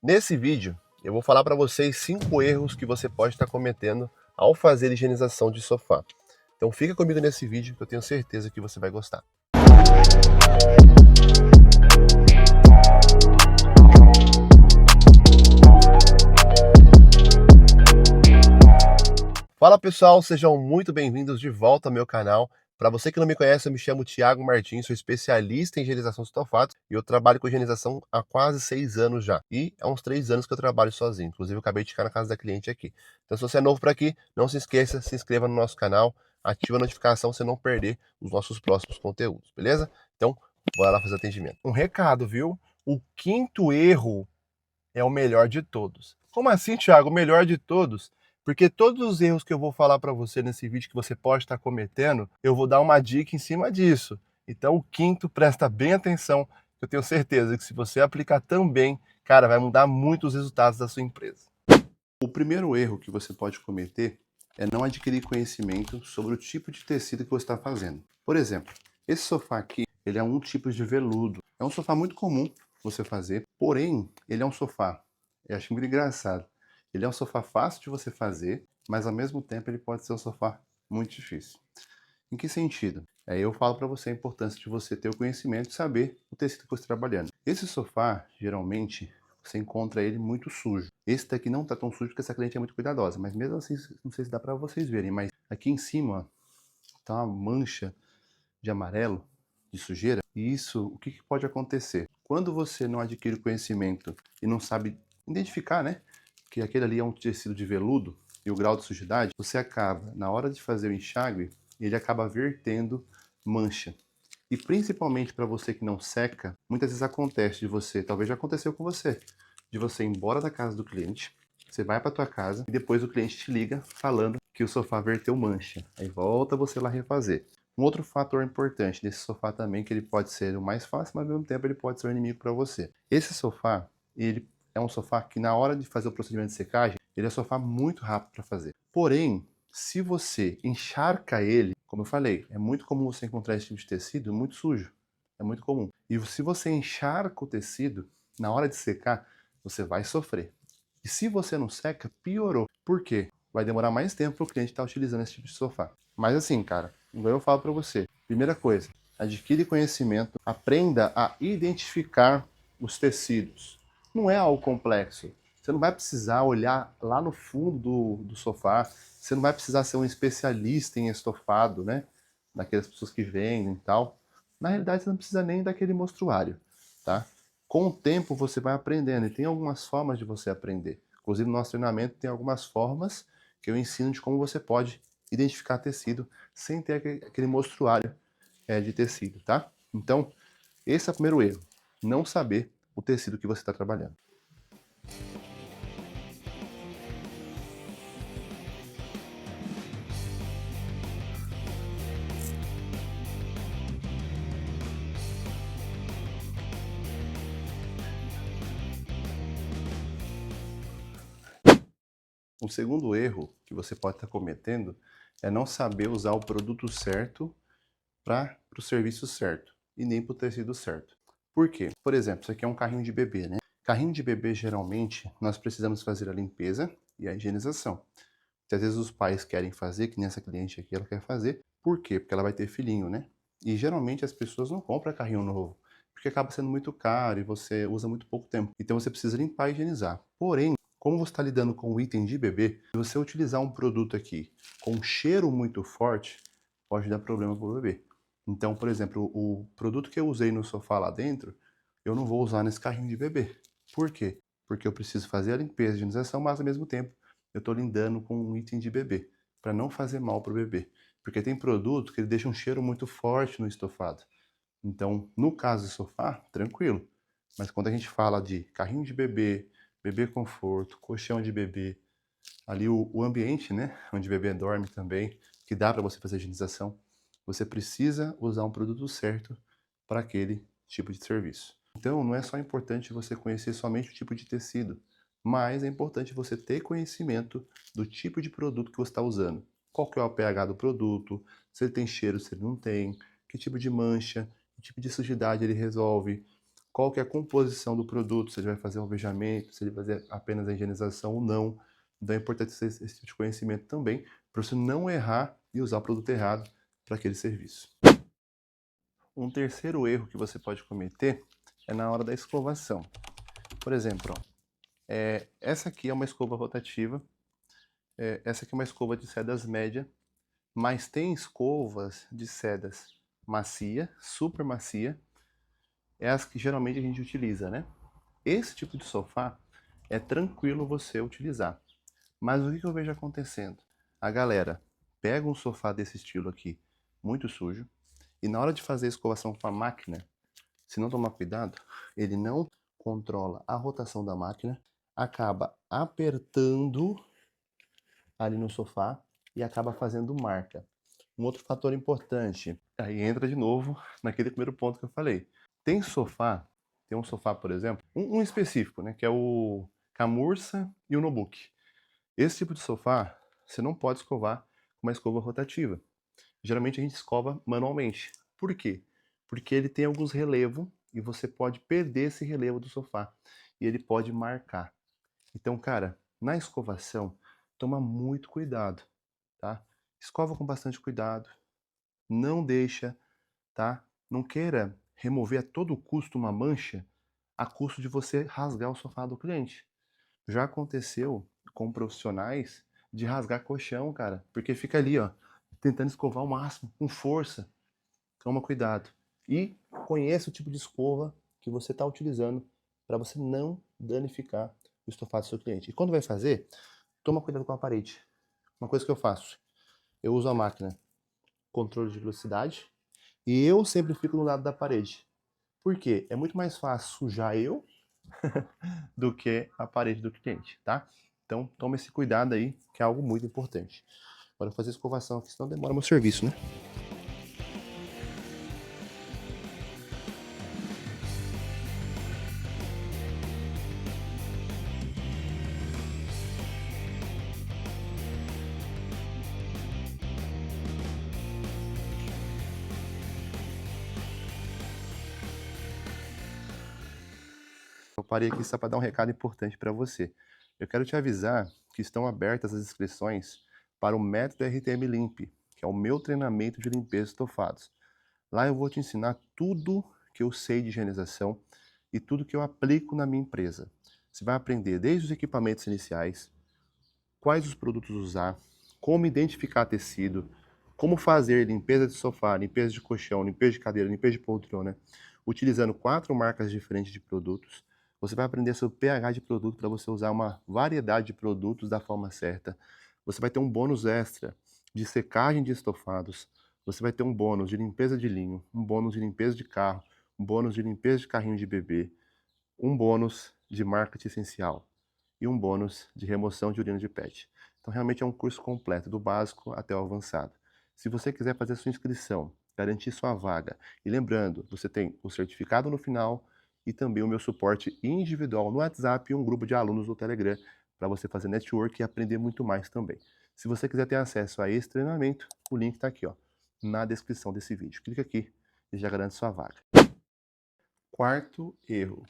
Nesse vídeo, eu vou falar para vocês 5 erros que você pode estar cometendo ao fazer higienização de sofá. Então fica comigo nesse vídeo que eu tenho certeza que você vai gostar. Fala pessoal, sejam muito bem-vindos de volta ao meu canal. Para você que não me conhece, eu me chamo Thiago Martins, sou especialista em higienização de estofados e eu trabalho com higienização há quase 6 anos já. E há uns 3 anos que eu trabalho sozinho, inclusive eu acabei de ficar na casa da cliente aqui. Então se você é novo por aqui, não se esqueça, se inscreva no nosso canal, ativa a notificação para você não perder os nossos próximos conteúdos, beleza? Então, bora lá fazer atendimento. Um recado, viu? O quinto erro é o melhor de todos. Como assim, Thiago? O melhor de todos? Porque todos os erros que eu vou falar para você nesse vídeo que você pode estar cometendo, eu vou dar uma dica em cima disso. Então, o quinto, presta bem atenção, que eu tenho certeza que se você aplicar também, cara, vai mudar muito os resultados da sua empresa. O primeiro erro que você pode cometer é não adquirir conhecimento sobre o tipo de tecido que você está fazendo. Por exemplo, esse sofá aqui, ele é um tipo de veludo. É um sofá muito comum você fazer, porém, ele é um sofá, eu acho muito engraçado, ele é um sofá fácil de você fazer, mas ao mesmo tempo ele pode ser um sofá muito difícil. Em que sentido? Aí eu falo para você a importância de você ter o conhecimento e saber o tecido que você está trabalhando. Esse sofá, geralmente, você encontra ele muito sujo. Esse daqui não está tão sujo porque essa cliente é muito cuidadosa, mas mesmo assim, não sei se dá para vocês verem, mas aqui em cima está uma mancha de amarelo, de sujeira. E isso, o que pode acontecer? Quando você não adquire conhecimento e não sabe identificar, né, que aquele ali é um tecido de veludo e o grau de sujidade, você acaba, na hora de fazer o enxágue, ele acaba vertendo mancha. E principalmente para você que não seca, muitas vezes acontece de você, talvez já aconteceu com você, de você ir embora da casa do cliente, você vai para tua casa e depois o cliente te liga falando que o sofá verteu mancha. Aí volta você lá refazer. Um outro fator importante desse sofá também, que ele pode ser o mais fácil, mas ao mesmo tempo ele pode ser um inimigo para você. Esse sofá, ele é um sofá que na hora de fazer o procedimento de secagem, ele é um sofá muito rápido para fazer. Porém, se você encharca ele, como eu falei, é muito comum você encontrar esse tipo de tecido muito sujo. É muito comum. E se você encharca o tecido, na hora de secar, você vai sofrer. E se você não seca, piorou. Por quê? Vai demorar mais tempo para o cliente estar utilizando esse tipo de sofá. Mas assim, cara, igual eu falo para você, primeira coisa, adquire conhecimento, aprenda a identificar os tecidos. Não é algo complexo. Você não vai precisar olhar lá no fundo do sofá, você não vai precisar ser um especialista em estofado, né? Daquelas pessoas que vendem e tal. Na realidade, você não precisa nem daquele mostruário, tá? Com o tempo você vai aprendendo e tem algumas formas de você aprender. Inclusive no nosso treinamento tem algumas formas que eu ensino de como você pode identificar tecido sem ter aquele mostruário de tecido, tá? Então, esse é o primeiro erro, não saber o tecido que você está trabalhando. O segundo erro que você pode estar cometendo é não saber usar o produto certo para o serviço certo e nem para o tecido certo. Por quê? Por exemplo, isso aqui é um carrinho de bebê, né? Carrinho de bebê, geralmente, nós precisamos fazer a limpeza e a higienização. Muitas vezes os pais querem fazer, que nessa cliente aqui ela quer fazer. Por quê? Porque ela vai ter filhinho, né? E geralmente as pessoas não compram carrinho novo, porque acaba sendo muito caro e você usa muito pouco tempo. Então você precisa limpar e higienizar. Porém, como você está lidando com o item de bebê, se você utilizar um produto aqui com um cheiro muito forte, pode dar problema para o bebê. Então, por exemplo, o produto que eu usei no sofá lá dentro, eu não vou usar nesse carrinho de bebê. Por quê? Porque eu preciso fazer a limpeza e higienização, mas ao mesmo tempo eu estou lidando com um item de bebê, para não fazer mal para o bebê. Porque tem produto que ele deixa um cheiro muito forte no estofado. Então, no caso do sofá, tranquilo. Mas quando a gente fala de carrinho de bebê, bebê conforto, colchão de bebê, ali o ambiente, né, onde o bebê dorme também, que dá para você fazer a higienização, você precisa usar um produto certo para aquele tipo de serviço. Então, não é só importante você conhecer somente o tipo de tecido, mas é importante você ter conhecimento do tipo de produto que você está usando. Qual que é o pH do produto, se ele tem cheiro, se ele não tem, que tipo de mancha, que tipo de sujidade ele resolve, qual que é a composição do produto, se ele vai fazer um alvejamento, se ele vai fazer apenas a higienização ou não. Então é importante ter esse tipo de conhecimento também, para você não errar e usar o produto errado para aquele serviço. Um terceiro erro que você pode cometer é na hora da escovação. Por exemplo, ó, essa aqui é uma escova rotativa, essa aqui é uma escova de sedas média, mas tem escovas de sedas macia, super macia, é as que geralmente a gente utiliza, né? Esse tipo de sofá é tranquilo você utilizar. Mas o que eu vejo acontecendo? A galera pega um sofá desse estilo aqui, muito sujo, e na hora de fazer a escovação com a máquina, se não tomar cuidado, ele não controla a rotação da máquina, acaba apertando ali no sofá e acaba fazendo marca. Um outro fator importante, aí entra de novo naquele primeiro ponto que eu falei. Tem sofá, tem um sofá, por exemplo, um específico, né, que é o Camurça e o Nobuki. Esse tipo de sofá, você não pode escovar com uma escova rotativa. Geralmente a gente escova manualmente. Por quê? Porque ele tem alguns relevos e você pode perder esse relevo do sofá e ele pode marcar. Então, cara, na escovação, toma muito cuidado, tá? Escova com bastante cuidado, não deixa, tá? Não queira remover a todo custo uma mancha a custo de você rasgar o sofá do cliente. Já aconteceu com profissionais de rasgar colchão, cara, porque fica ali, ó, tentando escovar ao máximo, com força. Toma cuidado. E conheça o tipo de escova que você está utilizando para você não danificar o estofado do seu cliente. E quando vai fazer, toma cuidado com a parede. Uma coisa que eu faço, eu uso a máquina controle de velocidade e eu sempre fico no lado da parede. Por quê? É muito mais fácil sujar eu do que a parede do cliente, tá? Então toma esse cuidado aí, que é algo muito importante. Agora fazer escovação aqui, senão demora meu serviço, né? Eu parei aqui só para dar um recado importante para você. Eu quero te avisar que estão abertas as inscrições para o método RTM Limp, que é o meu treinamento de limpeza de estofados. Lá eu vou te ensinar tudo que eu sei de higienização e tudo que eu aplico na minha empresa. Você vai aprender desde os equipamentos iniciais, quais os produtos usar, como identificar tecido, como fazer limpeza de sofá, limpeza de colchão, limpeza de cadeira, limpeza de poltrona, utilizando 4 marcas diferentes de produtos. Você vai aprender sobre pH de produto para você usar uma variedade de produtos da forma certa. Você vai ter um bônus extra de secagem de estofados. Você vai ter um bônus de limpeza de linho, um bônus de limpeza de carro, um bônus de limpeza de carrinho de bebê, um bônus de marketing essencial e um bônus de remoção de urina de pet. Então realmente é um curso completo, do básico até o avançado. Se você quiser fazer sua inscrição, garantir sua vaga, e lembrando, você tem o certificado no final e também o meu suporte individual no WhatsApp e um grupo de alunos no Telegram para você fazer network e aprender muito mais também. Se você quiser ter acesso a esse treinamento, o link está aqui, ó, na descrição desse vídeo. Clica aqui e já garante sua vaga. Quarto erro.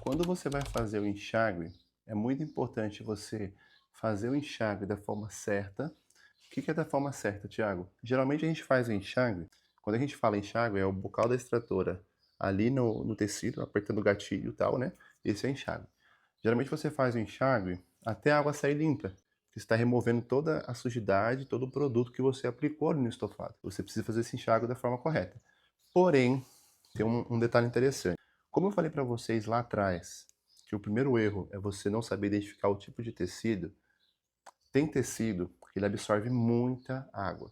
Quando você vai fazer o enxágue, é muito importante você fazer o enxágue da forma certa. O que é da forma certa, Thiago? Geralmente a gente faz o enxágue, quando a gente fala enxágue, é o bocal da extratora ali no tecido, apertando o gatilho e tal, né? Esse é o enxágue. Geralmente você faz o enxágue até a água sair limpa. Você está removendo toda a sujidade, todo o produto que você aplicou ali no estofado. Você precisa fazer esse enxágue da forma correta. Porém, tem um detalhe interessante. Como eu falei para vocês lá atrás, que o primeiro erro é você não saber identificar o tipo de tecido, tem tecido que ele absorve muita água.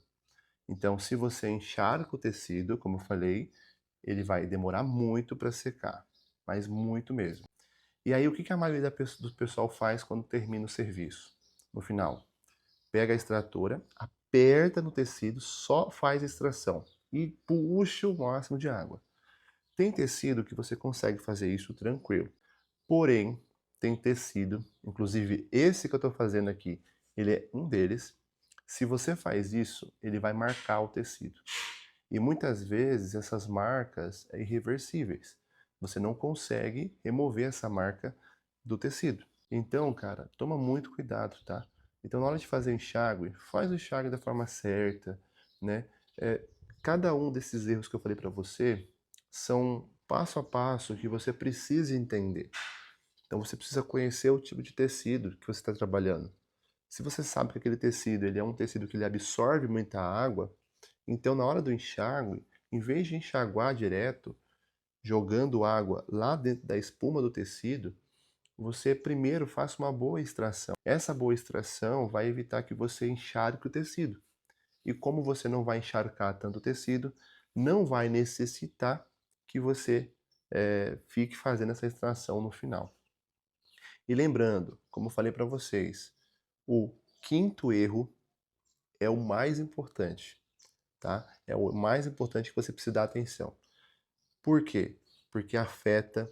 Então, se você encharca o tecido, como eu falei, ele vai demorar muito para secar, mas muito mesmo. E aí, o que a maioria do pessoal faz quando termina o serviço? No final, pega a extratora, aperta no tecido, só faz a extração e puxa o máximo de água. Tem tecido que você consegue fazer isso tranquilo. Porém, tem tecido, inclusive esse que eu estou fazendo aqui, ele é um deles. Se você faz isso, ele vai marcar o tecido. E muitas vezes essas marcas são irreversíveis. você não consegue remover essa marca do tecido. Então, cara, toma muito cuidado, tá? Então, na hora de fazer o enxágue, faz o enxágue da forma certa, né? Cada um desses erros que eu falei para você são passo a passo que você precisa entender. Então, você precisa conhecer o tipo de tecido que você está trabalhando. Se você sabe que aquele tecido ele é um tecido que ele absorve muita água, então na hora do enxágue, em vez de enxaguar direto, jogando água lá dentro da espuma do tecido, você primeiro faça uma boa extração. Essa boa extração vai evitar que você encharque o tecido. E como você não vai encharcar tanto o tecido, não vai necessitar que você fique fazendo essa extração no final. E lembrando, como eu falei para vocês, o quinto erro é o mais importante, tá? É o mais importante que você precisa dar atenção. Por quê? Porque afeta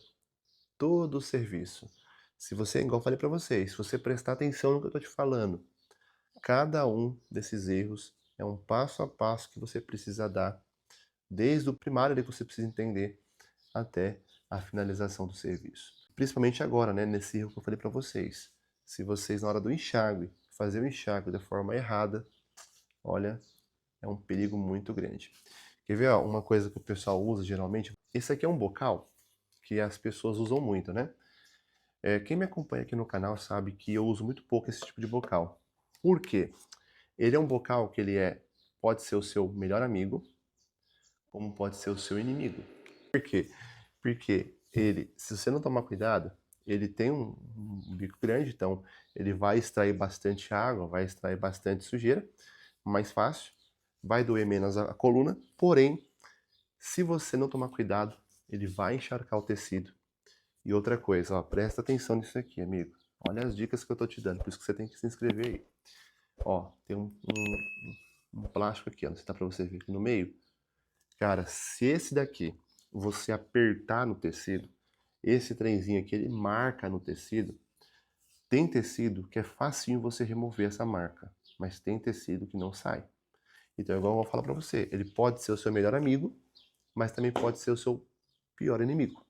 todo o serviço. Se você, igual eu falei para vocês, se você prestar atenção no que eu estou te falando, cada um desses erros é um passo a passo que você precisa dar, desde o primário que você precisa entender até a finalização do serviço. Principalmente agora, né, nesse erro que eu falei para vocês. Se vocês, na hora do enxágue, fazer o enxágue da forma errada, olha, é um perigo muito grande. Quer ver, ó, uma coisa que o pessoal usa geralmente? Esse aqui é um bocal que as pessoas usam muito, né? Quem me acompanha aqui no canal sabe que eu uso muito pouco esse tipo de bocal. Por quê? Ele é um bocal que pode ser o seu melhor amigo, como pode ser o seu inimigo. Por quê? Porque ele, se você não tomar cuidado, ele tem um bico grande, então ele vai extrair bastante água, vai extrair bastante sujeira, mais fácil, vai doer menos a coluna, porém, se você não tomar cuidado, ele vai encharcar o tecido. E outra coisa, ó, presta atenção nisso aqui, amigo. Olha as dicas que eu tô te dando, por isso que você tem que se inscrever aí. Ó, tem um plástico aqui, ó, não sei se dá pra você ver aqui no meio. Cara, se esse daqui você apertar no tecido, esse trenzinho aqui, ele marca no tecido. Tem tecido que é facinho você remover essa marca, mas tem tecido que não sai. Então, igual eu vou falar pra você, ele pode ser o seu melhor amigo, mas também pode ser o seu pior inimigo.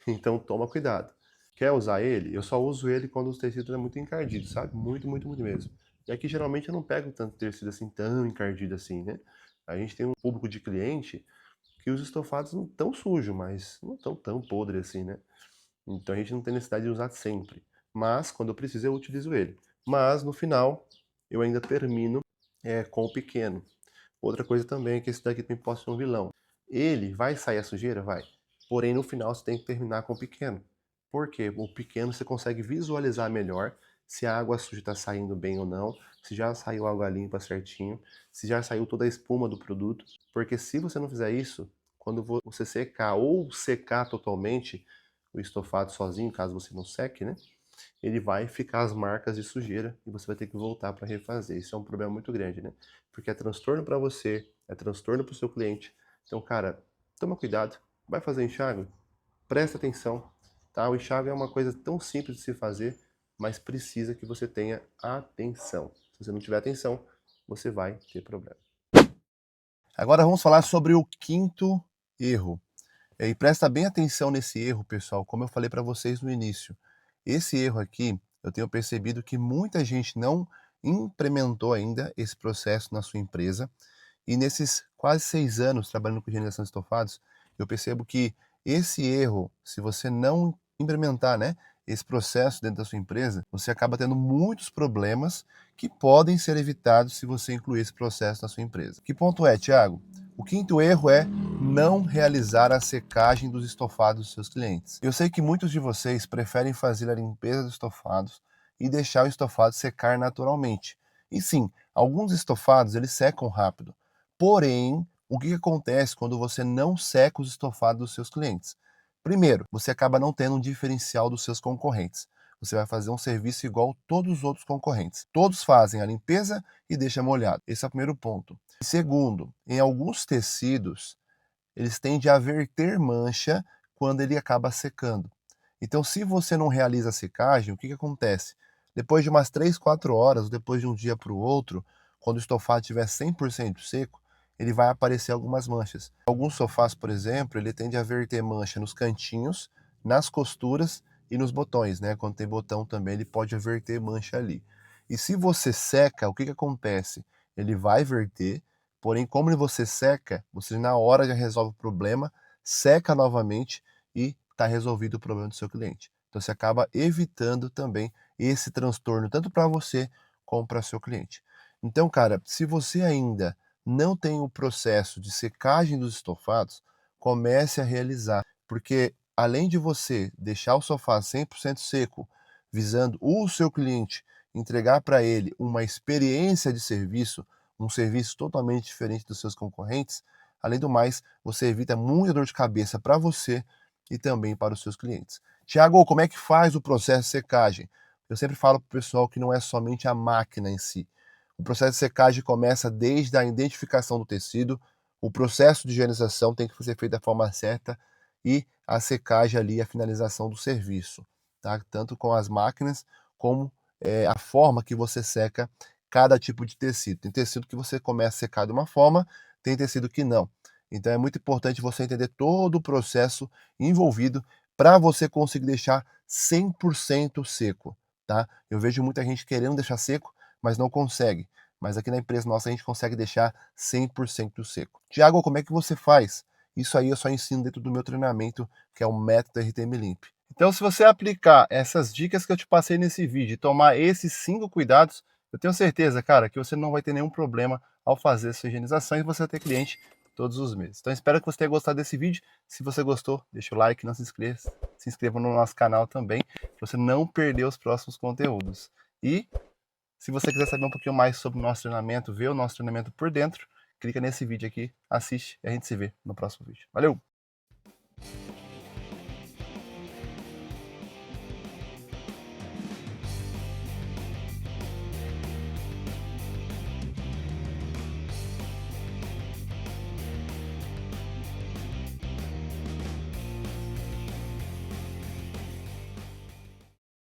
Então, toma cuidado. Quer usar ele? Eu só uso ele quando os tecidos é muito encardido, sabe? Muito, muito, muito mesmo. E aqui, geralmente, eu não pego tanto tecido assim, tão encardido assim, né? A gente tem um público de cliente que os estofados não tão sujos, mas não tão tão podres assim, né? Então a gente não tem necessidade de usar sempre. Mas quando eu preciso eu utilizo ele. Mas no final eu ainda termino com o pequeno. Outra coisa também é que esse daqui também pode ser um vilão. Ele vai sair a sujeira? Vai. Porém no final você tem que terminar com o pequeno. Por quê? O pequeno você consegue visualizar melhor se a água suja está saindo bem ou não, se já saiu água limpa certinho, se já saiu toda a espuma do produto. Porque se você não fizer isso, quando você secar ou secar totalmente o estofado sozinho, caso você não seque, né? Ele vai ficar as marcas de sujeira e você vai ter que voltar para refazer. Isso é um problema muito grande, né? Porque é transtorno para você, é transtorno para o seu cliente. Então, cara, toma cuidado, vai fazer enxágue, presta atenção, tá? O enxágue é uma coisa tão simples de se fazer, mas precisa que você tenha atenção. Se você não tiver atenção, você vai ter problema. Agora vamos falar sobre o quinto erro. E presta bem atenção nesse erro, pessoal, como eu falei para vocês no início. Esse erro aqui, eu tenho percebido que muita gente não implementou ainda esse processo na sua empresa. E nesses quase 6 anos trabalhando com higienização de estofados, eu percebo que esse erro, se você não implementar, né, esse processo dentro da sua empresa, você acaba tendo muitos problemas que podem ser evitados se você incluir esse processo na sua empresa. Que ponto é, Thiago? O quinto erro é não realizar a secagem dos estofados dos seus clientes. Eu sei que muitos de vocês preferem fazer a limpeza dos estofados e deixar o estofado secar naturalmente. E sim, alguns estofados eles secam rápido. Porém, o que acontece quando você não seca os estofados dos seus clientes? Primeiro, você acaba não tendo um diferencial dos seus concorrentes. Você vai fazer um serviço igual a todos os outros concorrentes. Todos fazem a limpeza e deixam molhado. Esse é o primeiro ponto. Segundo, em alguns tecidos, eles tendem a verter mancha quando ele acaba secando. Então, se você não realiza a secagem, o que acontece? Depois de umas 3, 4 horas, depois de um dia para o outro, quando o estofado estiver 100% seco, ele vai aparecer algumas manchas. Alguns sofás, por exemplo, ele tende a verter mancha nos cantinhos, nas costuras e nos botões, né? Quando tem botão também, ele pode verter mancha ali. E se você seca, o que que acontece? Ele vai verter, porém, como você seca, você na hora já resolve o problema, seca novamente e está resolvido o problema do seu cliente. Então você acaba evitando também esse transtorno, tanto para você como para seu cliente. Então, cara, se você ainda não tem o processo de secagem dos estofados, comece a realizar, porque além de você deixar o sofá 100% seco, visando o seu cliente, entregar para ele uma experiência de serviço, um serviço totalmente diferente dos seus concorrentes, além do mais, você evita muita dor de cabeça para você e também para os seus clientes. Tiago, como é que faz o processo de secagem? Eu sempre falo para o pessoal que não é somente a máquina em si. O processo de secagem começa desde a identificação do tecido, o processo de higienização tem que ser feito da forma certa e a secagem ali, a finalização do serviço, tá? Tanto com as máquinas como a forma que você seca cada tipo de tecido. Tem tecido que você começa a secar de uma forma, tem tecido que não. Então é muito importante você entender todo o processo envolvido para você conseguir deixar 100% seco, tá? Eu vejo muita gente querendo deixar seco, mas não consegue. Mas aqui na empresa nossa a gente consegue deixar 100% seco. Tiago, como é que você faz? Isso aí eu só ensino dentro do meu treinamento, que é o método RTM Limp. Então, se você aplicar essas dicas que eu te passei nesse vídeo e tomar esses 5 cuidados, eu tenho certeza, cara, que você não vai ter nenhum problema ao fazer sua higienização e você vai ter cliente todos os meses. Então, espero que você tenha gostado desse vídeo. Se você gostou, deixa o like, não se inscreva no nosso canal também, para você não perder os próximos conteúdos. E se você quiser saber um pouquinho mais sobre o nosso treinamento, ver o nosso treinamento por dentro, clica nesse vídeo aqui, assiste e a gente se vê no próximo vídeo. Valeu!